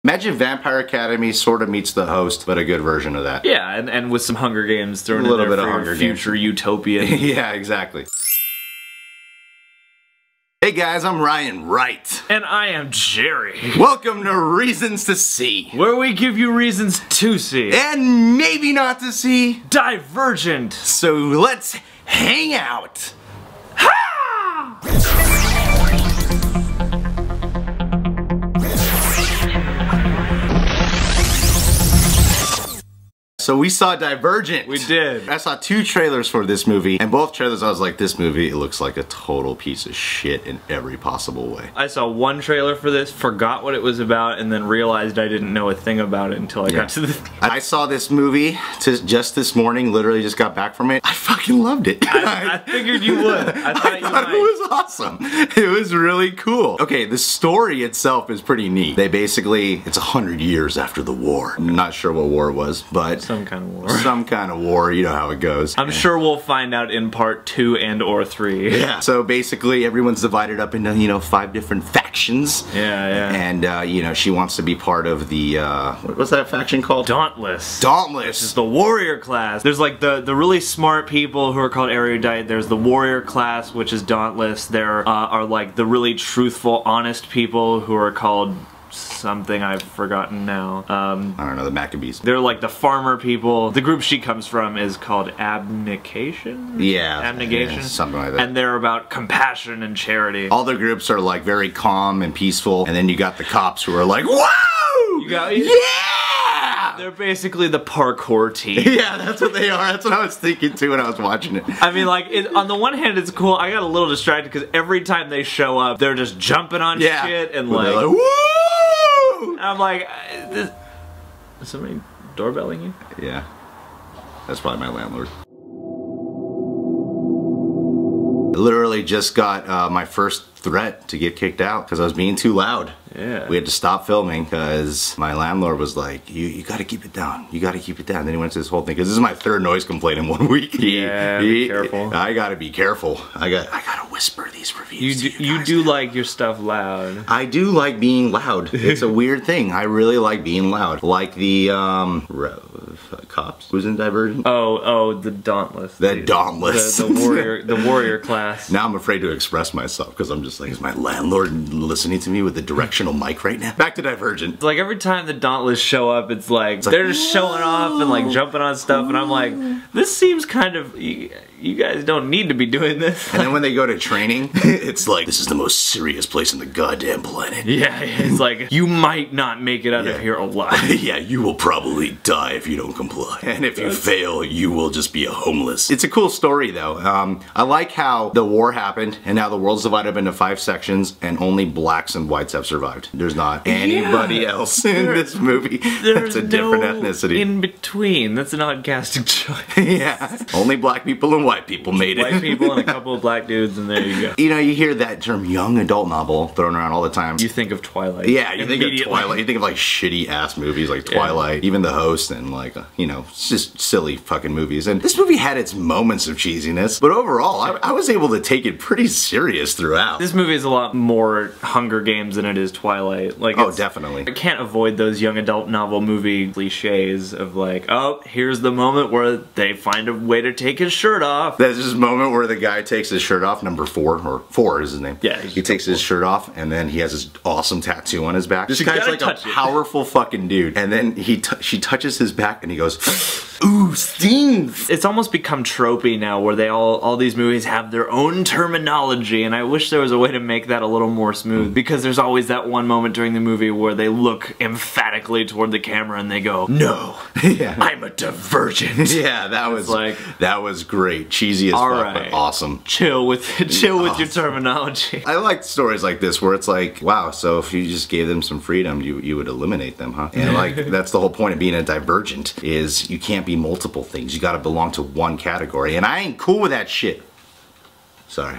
Imagine Vampire Academy sort of meets The Host, but a good version of that. Yeah, and with some Hunger Games thrown in there for future utopian. Yeah, exactly. Hey guys, I'm Ryan Wright. And I am Jerry. Welcome to Reasons to See, where we give you reasons to see. and maybe not to see. Divergent. So let's hang out. So we saw Divergent. We did. I saw 2 trailers for this movie, and both trailers I was like, this movie, it looks like a total piece of shit in every possible way. I saw one trailer for this, forgot what it was about, and then realized I didn't know a thing about it until I got to the... I saw this movie just this morning, literally just got back from it. I fucking loved it. I figured you would. I thought you might. It was awesome. It was really cool. Okay, the story itself is pretty neat. They basically, it's 100 years after the war. I'm not sure what war it was, but... Some kind of war. Some kind of war, you know how it goes. I'm sure we'll find out in part 2 and or 3. Yeah. So basically everyone's divided up into, 5 different factions. Yeah. And, she wants to be part of the, what was that faction called? Dauntless. Dauntless. It's the warrior class. There's like the really smart people who are called erudite. There's the warrior class, which is Dauntless. There are like the really truthful, honest people who are called something I've forgotten now. I don't know, the Maccabees. They're like the farmer people. The group she comes from is called Abnegation? Yeah. Abnegation? Yeah, something like that. And they're about compassion and charity. All the groups are like very calm and peaceful, and then you got the cops who are like, whoa! Yeah! They're basically the parkour team. Yeah, that's what they are. That's what I was thinking too when I was watching it. I mean, like, on the one hand, it's cool. I got a little distracted because every time they show up, they're just jumping on shit and like woo! And I'm like, is somebody doorbelling you? Yeah. That's probably my landlord. I literally just got my first threat to get kicked out because I was being too loud. Yeah. We had to stop filming because my landlord was like, you gotta keep it down. You gotta keep it down. Then he went to this whole thing because this is my 3rd noise complaint in 1 week. Yeah, be careful. I gotta be careful. I gotta whisper these reviews. You do like your stuff loud. I do like being loud. It's a weird thing. I really like being loud. Like the cops who's in Divergent. Oh, the Dauntless. The Dauntless. The warrior class. Now I'm afraid to express myself because I'm just like, is my landlord listening to me with the directional mic right now? Back to Divergent. Like every time the Dauntless show up, it's like they're just showing off and like jumping on stuff, and I'm like, this seems kind of, you guys don't need to be doing this. And then when they go to training, it's like, this is the most serious place on the goddamn planet. Yeah, it's like, you might not make it out of here alive. Yeah, you will probably die if you don't comply. And if you fail, you will just be a homeless. It's a cool story though. I like how the war happened and now the world's divided up into 5 sections and only blacks and whites have survived. There's not anybody else in this movie that's a different ethnicity. In between. That's an odd casting choice. Yeah. Only black people and white people made it. White people and a couple of black dudes, and there you go. You hear that term young adult novel thrown around all the time. You think of Twilight. Yeah, you think of Twilight. You think of like shitty ass movies like Twilight, even The Host, and like, it's just silly fucking movies. And this movie had its moments of cheesiness, but overall, I was able to take it pretty serious throughout. This movie is a lot more Hunger Games than it is Twilight. Like, oh, definitely. I can't avoid those young adult novel movie cliches of like, oh, here's the moment where they find a way to take his shirt off. There's this moment where the guy takes his shirt off, number 4, or 4 is his name. Yeah. He takes his shirt off, and then he has this awesome tattoo on his back. This guy's like a powerful fucking dude. And then she touches his back, and he goes, ooh, stings. It's almost become tropey now where they all these movies have their own terminology, and I wish there was a way to make that a little more smooth, because there's always that one moment during the movie where they look emphatically toward the camera and they go, no, yeah. I'm a divergent. Yeah, that was great. Cheesy as fuck, but awesome. Chill with your terminology. I like stories like this where it's like, wow, so if you just gave them some freedom, you would eliminate them, huh? And like, that's the whole point of being a divergent, is you can't be multiple things. You gotta belong to one category, and I ain't cool with that shit. Sorry.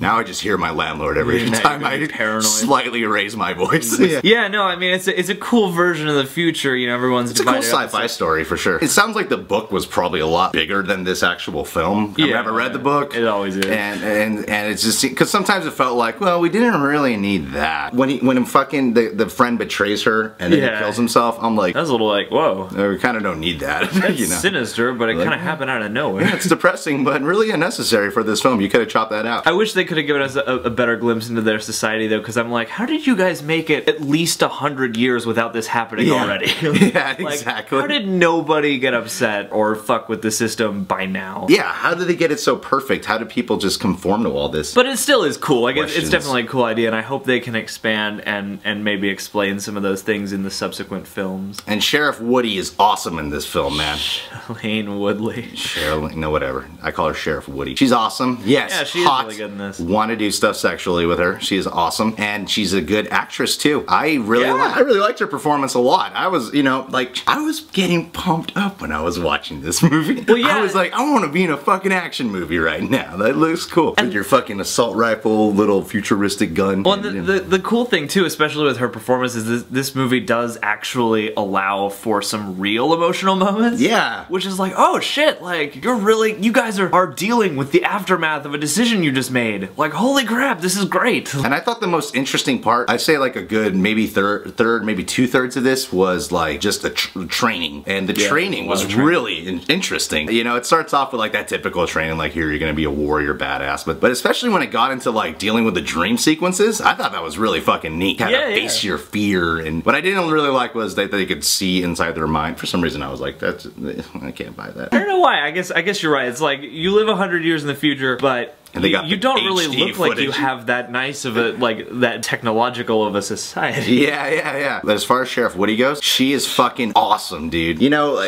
Now I just hear my landlord every time I slightly raise my voice. Yeah, no, I mean, it's a cool version of the future, you know, everyone's It's a cool sci-fi story for sure. It sounds like the book was probably a lot bigger than this actual film. I've never read the book. It always is. And it's just, because sometimes it felt like, well, we didn't really need that. When fucking the friend betrays her and then he kills himself, I'm like, that's a little like, whoa. We kind of don't need that. That's you know? sinister, but it kind of happened out of nowhere. Yeah, it's depressing, but really unnecessary for this film. You could have chopped that out. I wish they could have given us a better glimpse into their society, though, because I'm like, how did you guys make it at least 100 years without this happening already? Yeah, like, exactly. How did nobody get upset or fuck with the system by now? Yeah, how did they get it so perfect? How did people just conform to all this? But it still is cool. Like, it's definitely a cool idea, and I hope they can expand and maybe explain some of those things in the subsequent films. And Sheriff Woody is awesome in this film, man. Shailene Woodley. Shailene, no, whatever. I call her Sheriff Woody. She's awesome. Yes, yeah, she's really good in this. Want to do stuff sexually with her. She is awesome, and she's a good actress too. I really liked her performance a lot. I was, you know, like, I was getting pumped up when I was watching this movie. Well, yeah. I was like, I want to be in a fucking action movie right now. That looks cool. And with your fucking assault rifle, little futuristic gun. Well, the cool thing too, especially with her performance, is this movie does actually allow for some real emotional moments. Yeah. Which is like, oh shit, like, you guys are dealing with the aftermath of a decision you just made. Like, holy crap, this is great. And I thought the most interesting part, I'd say like a good maybe third, maybe 2/3 of this was like just the training. And the training was really interesting. You know, it starts off with like that typical training, like, here, you're gonna be a warrior badass. But especially when it got into like dealing with the dream sequences, I thought that was really fucking neat. Kind of face your fear. And what I didn't really like was that they could see inside their mind. For some reason I was like, I can't buy that. I don't know why. I guess you're right. It's like, you live 100 years in the future, but you don't really look like you have that nice of a, like, that technological of a society. Yeah. But as far as Sheriff Woody goes, she is fucking awesome, dude. You know,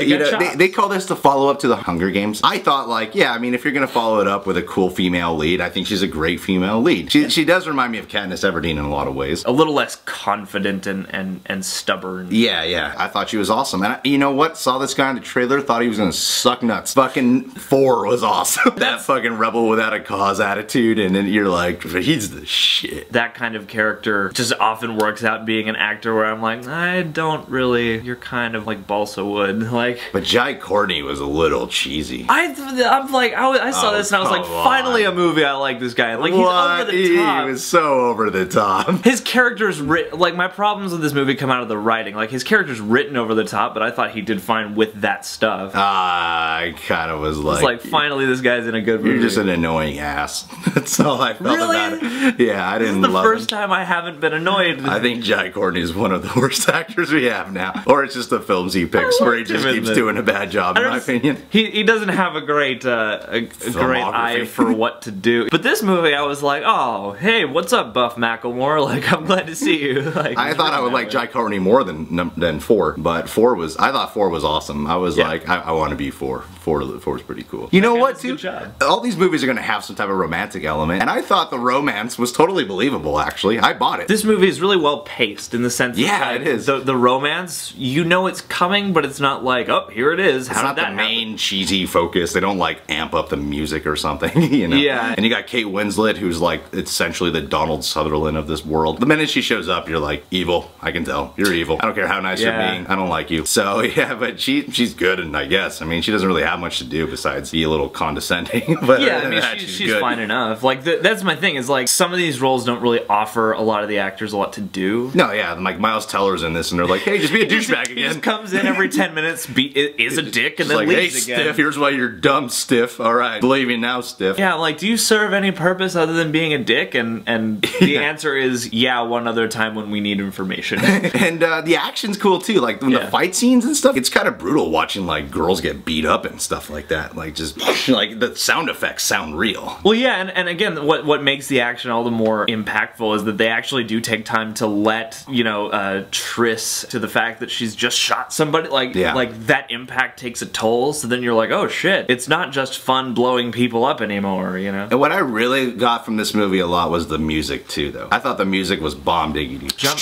they call this the follow-up to the Hunger Games. I thought, like, yeah, I mean, if you're gonna follow it up with a cool female lead, I think she's a great female lead. She does remind me of Katniss Everdeen in a lot of ways. A little less confident and stubborn. Yeah. I thought she was awesome. And you know what? Saw this guy in the trailer, thought he was gonna suck nuts. Fucking 4 was awesome. That fucking rebel without a cause attitude, and then you're like, he's the shit. That kind of character just often works out being an actor where I'm like, I don't really, you're kind of like balsa wood. Like, but Jai Courtney was a little cheesy. I'm like, I saw this and I was like, finally a movie I like this guy. Like, he's over the top. He was so over the top. His character's like, my problems with this movie come out of the writing. Like, his character's written over the top, but I thought he did fine with that stuff. I kind of was like, it's like, finally this guy's in a good movie. You're just an annoying ass. That's all I felt about it. Yeah, I didn't love him. This is the first time I haven't been annoyed. I think Jai Courtney is one of the worst actors we have now. Or it's just the films he picks where he just keeps doing a bad job, in my opinion. He doesn't have a great great eye for what to do. But this movie, I was like, oh, hey, what's up, Buff Macklemore? Like, I'm glad to see you. Like, I thought I would like Jai Courtney more than 4, but I thought 4 was awesome. I was like, I want to be 4. 4 was pretty cool. You know what, too? All these movies are going to have some type of romantic element, and I thought the romance was totally believable, actually. I bought it. This movie is really well paced in the sense that it is. The romance, you know it's coming, but it's not like, oh, here it is. It's not the main cheesy focus. They don't like amp up the music or something, you know? Yeah. And you got Kate Winslet, who's like essentially the Donald Sutherland of this world. The minute she shows up, you're like, evil. I can tell. You're evil. I don't care how nice you're being. I don't like you. So yeah, but she's good, and I guess. I mean, she doesn't really have much to do besides be a little condescending. But yeah, I mean, she's fine enough. Like, that's my thing, is like, some of these roles don't really offer a lot of the actors a lot to do. No, yeah, like Miles Teller's in this, and they're like, hey, just be a douchebag again. He just comes in every 10 minutes, is a dick, and then like, leaves hey, again. Stiff, here's why you're dumb, Stiff. Alright, believe me now, Stiff. Yeah, like, do you serve any purpose other than being a dick? And the answer is, yeah, one other time when we need information. And the action's cool, too. Like, when the fight scenes and stuff, it's kind of brutal watching, like, girls get beat up and stuff like that. Like, just, like, the sound effects sound real. Well, yeah, and again, what makes the action all the more impactful is that they actually do take time to let, you know, Triss to the fact that she's just shot somebody. Like, like, that impact takes a toll, so then you're like, oh shit, it's not just fun blowing people up anymore, you know? And what I really got from this movie a lot was the music, too, though. I thought the music was bomb diggity. Jump.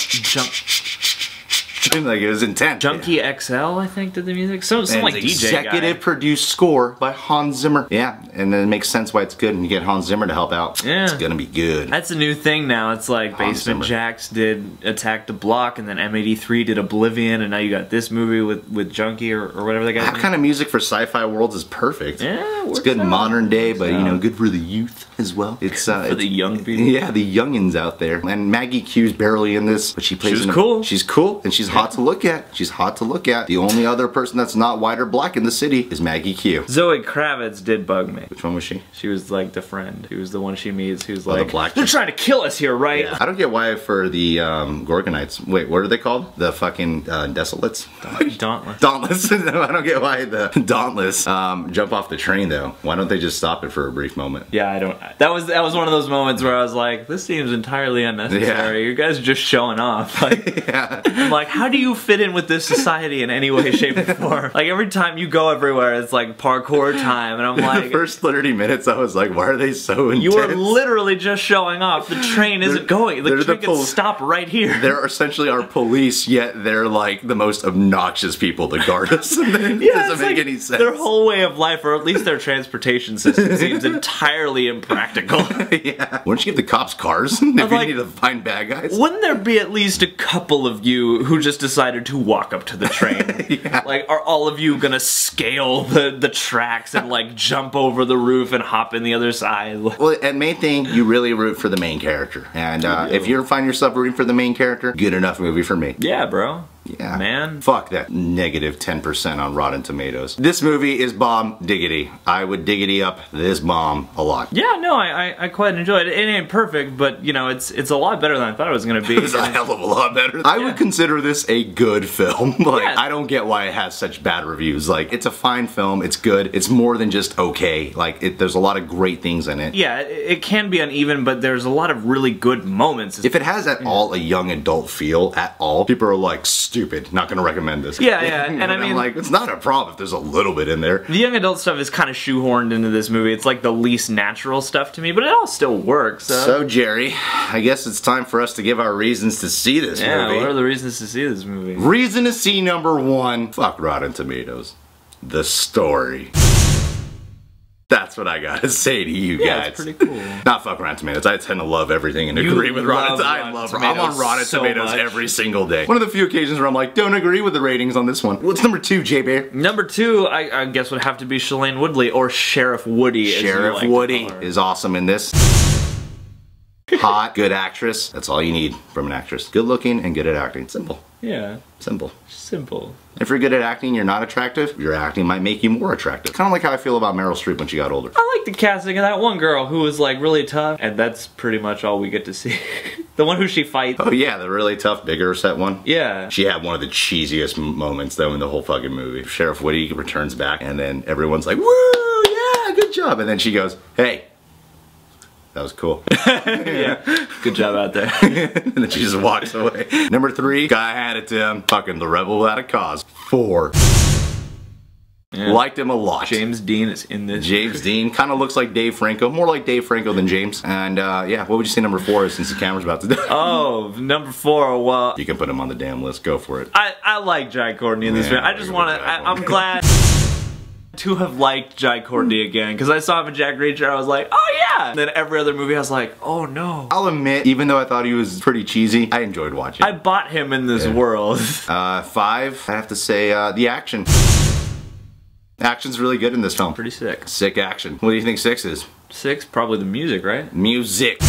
Like, it was intense. Junkie XL, I think, did the music. Some And like it's DJ executive guy. produced score by Hans Zimmer. Yeah, and then it makes sense why it's good, and you get Hans Zimmer to help out. Yeah. It's gonna be good. That's a new thing now. It's like Hans Basement Zimmer. Jaxx did Attack the Block, and then M83 did Oblivion, and now you got this movie with Junkie or whatever that guy. That kind of music for sci-fi worlds is perfect. Yeah, it it's works good out. modern day, but you know, out. good for the youth as well. It's For the young people. Yeah, the youngins out there. And Maggie Q's barely in this, but she plays. She's cool. She's cool, and she's hot to look at. She's hot to look at. The only other person that's not white or black in the city is Maggie Q. Zoe Kravitz did bug me. Which one was she? She was like the friend. She was the one she meets who's the like, black they're chick. trying to kill us here, right? I don't get why for the Gorgonites. Wait, what are they called? The fucking Desolates? Dauntless. Dauntless. I don't get why the Dauntless jump off the train though. Why don't they just stop it for a brief moment? Yeah, I don't. That was one of those moments where I was like, this seems entirely unnecessary. Yeah. You guys are just showing off. Like, Yeah. I'm like, how do you fit in with this society in any way, shape, or form? Like every time you go everywhere, it's like parkour time, and I'm The like, first 30 minutes I was like, why are they so intense? you are literally just showing off. The train isn't going. The they're train the can stop right here. They're essentially our police, yet they're like the most obnoxious people to guard us. And it Yeah, doesn't it's make like any sense. their whole way of life, or at least their transportation system, seems entirely impractical. Yeah. Wouldn't you give the cops cars if you like- need to find bad guys? Wouldn't there be at least a couple of you who just decided to walk up to the train? Yeah. Like, are all of you gonna scale the tracks and like jump over the roof and hop in the other side? Well, and main thing, you really root for the main character. And if you find yourself rooting for the main character, good enough movie for me. Yeah, bro. Yeah. Man. Fuck that negative 10% on Rotten Tomatoes. This movie is bomb diggity. I would diggity up this bomb a lot. Yeah, no, I quite enjoyed it. It ain't perfect, but you know, it's a lot better than I thought it was gonna be. It's a hell of a lot better. I would consider this a good film. Like, Yeah. I don't get why it has such bad reviews. Like, it's a fine film. It's good. It's more than just okay. Like, there's a lot of great things in it. Yeah, it can be uneven, but there's a lot of really good moments. If it has at all a young adult feel at all, people are like, stupid, not gonna recommend this. Yeah, yeah, and I I'm mean- like, it's not a problem if there's a little bit in there. The young adult stuff is kind of shoehorned into this movie. It's like the least natural stuff to me, but it all still works. So, Jerry, I guess it's time for us to give our reasons to see this yeah, movie. what are the reasons to see this movie? Reason to see number one, fuck Rotten Tomatoes. The story. That's what I gotta say to you Yeah, guys. it's pretty cool. Not fuck Rotten Tomatoes. I tend to love everything and You agree with Rotten love Tomatoes. Rotten I'm on Tomatoes Rotten so Tomatoes much. every single day. One of the few occasions where I'm like, don't agree with the ratings on this one. What's number two, J-Bear? Number two, I guess would have to be Shailene Woodley, or Sheriff Woody. as you Sheriff like to Woody call her. is awesome in this. Hot, good actress. That's all you need from an actress. Good looking and good at acting. Simple. Yeah, Simple. simple. If you're good at acting, you're not attractive, your acting might make you more attractive. Kind of like how I feel about Meryl Streep when she got older. I like the casting of that one girl who was like really tough, and that's pretty much all we get to see. The one who she fights. Oh yeah, the really tough, bigger set one. Yeah. She had one of the cheesiest moments though in the whole fucking movie. Sheriff Woody returns back and then everyone's like, woo, yeah, good job. And then she goes, hey, that was cool. Yeah. Good job out there. And then she just walks away. Number three, guy had it to him. Fucking the rebel without a cause. 4. Yeah. Liked him a lot. James Dean is in this. James Dean kind of looks like Dave Franco, more like Dave Franco than James. And yeah, what would you say number 4 is since the camera's about to die? Oh, number 4, well, You can put him on the damn list. Go for it. I like Jai Courtney in this Yeah, film. I just we're want gonna to, Jai I'm Courtney. glad to have liked Jai Courtney again, because I saw him in Jack Reacher, I was like, oh yeah! And then every other movie I was like, oh no. I'll admit, even though I thought he was pretty cheesy, I enjoyed watching. I bought him in this world. 5, I have to say, the action. Action's really good in this film. Pretty sick. Sick action. What do you think 6 is? 6, probably the music, right? Music.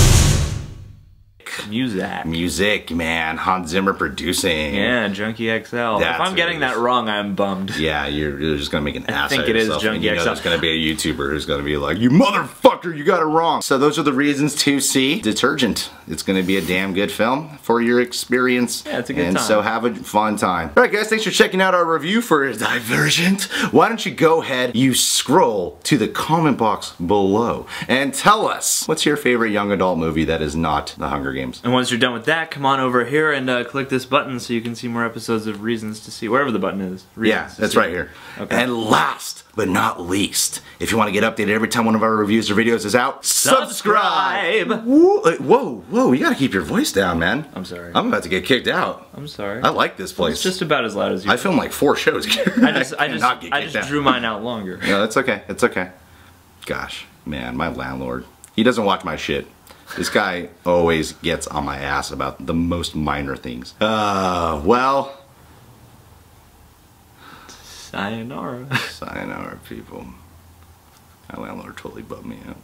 Music. Music, man. Hans Zimmer producing. Yeah, Junkie XL. If That's I'm what getting it that is. wrong, I'm bummed. Yeah, you're just gonna make an ass think out of it is yourself. Junkie and you know XL. there's gonna be a YouTuber who's gonna be like, you motherfucker, you got it wrong. So those are the reasons to see Divergent. It's gonna be a damn good film for your experience. Yeah, it's a good and time. so have a fun time. Alright guys, thanks for checking out our review for Divergent. Why don't you go ahead, you scroll to the comment box below and tell us what's your favorite young adult movie that is not The Hunger Games. And once you're done with that, come on over here and click this button so you can see more episodes of Reasons to See, wherever the button is. Yeah, Reasons to that's See. right here. Okay. And last but not least, if you want to get updated every time one of our reviews or videos is out, subscribe! Whoa, you gotta keep your voice down, man. I'm sorry. I'm about to get kicked out. I'm sorry. I like this place. It's just about as loud as you. I filmed like 4 shows here. I just drew mine out longer. No, it's okay. It's okay. Gosh, man, my landlord. He doesn't watch my shit. This guy always gets on my ass about the most minor things. Well. Sayonara. Sayonara, people. My landlord totally bugged me out.